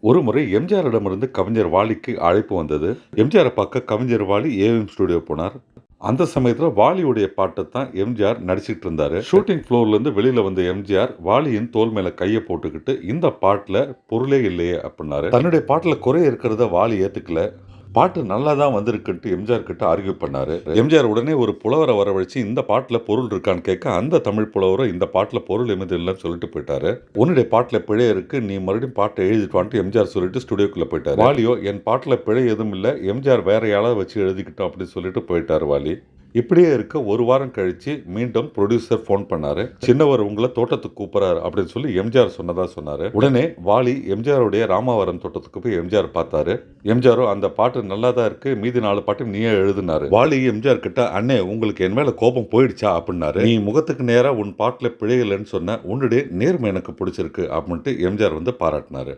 ஒருமுறை எம்ஜிஆரிடமிருந்து கவிஞர் வாலிக்கு அழைப்பு வந்தது. எம்ஜிஆரை பார்க்க கவிஞர் வாலி ஏவிஎம் ஸ்டுடியோ போனார். அந்த சமயத்துல வாலியுடைய பாட்டை தான் எம்ஜிஆர் நடிச்சிட்டு இருந்தாரு. ஷூட்டிங் ஃப்ளோர்ல இருந்து வெளியில வந்த எம்ஜிஆர் வாலியின் தோள் மேல கையை போட்டுக்கிட்டு, இந்த பாட்டுல பொருளே இல்லையே அப்படின்னாரு. தன்னுடைய பாட்டுல குறை இருக்கிறத வாலி ஏத்துக்கல. பாட்டு நல்லா தான் வந்திருக்குன்ட்டு எம்ஜிஆர் கிட்ட ஆர்கியூ பண்ணாரு. எம்ஜிஆர் உடனே ஒரு புலவரை வரவழைச்சு இந்த பாட்டுல பொருள் இருக்கான்னு கேட்க, அந்த தமிழ் புலவரும் இந்த பாட்டுல பொருள் எதுவும் இல்லைன்னு சொல்லிட்டு போயிட்டாரு. உன்னுடைய பாட்டுல பிழை இருக்கு, நீ மறுபடியும் பாட்டை எழுதிட்டு வான்ட்டு எம்ஜிஆர் சொல்லிட்டு ஸ்டுடியோக்குள்ள போயிட்டாரு. வாலியோ என் பாட்டுல பிழை எதுவும் இல்லை, எம்ஜிஆர் வேற யாராவது வச்சு எழுதிக்கிட்டோம் அப்படின்னு சொல்லிட்டு போயிட்டாரு வாலி. இப்படியே இருக்க ஒரு வாரம் கழிச்சு மீண்டும் ப்ரொடியூசர் ஃபோன் பண்ணாரு. சின்னவர் உங்களை தோட்டத்துக்கு கூப்பிடுறாரு அப்படின்னு சொல்லி எம்ஜிஆர் சொன்னதா சொன்னாரு. உடனே வாலி எம்ஜிஆருடைய ராமாவரம் தோட்டத்துக்கு போய் எம்ஜிஆர் பார்த்தாரு. எம்ஜிஆரும் அந்த பாட்டு நல்லா தான் இருக்கு, மீதி 4 பாட்டு நீயே எழுதினாரு. வாலி எம்ஜிஆர் கிட்ட, அண்ணே உங்களுக்கு என் மேல கோபம் போயிடுச்சா அப்படின்னாரு. நீ முகத்துக்கு நேரா உன் பாட்டுல பிழை இல்லைன்னு சொன்ன, உன்னுடைய நேர்மை எனக்கு பிடிச்சிருக்கு அப்படின்ட்டு எம்ஜிஆர் பாராட்டினாரு.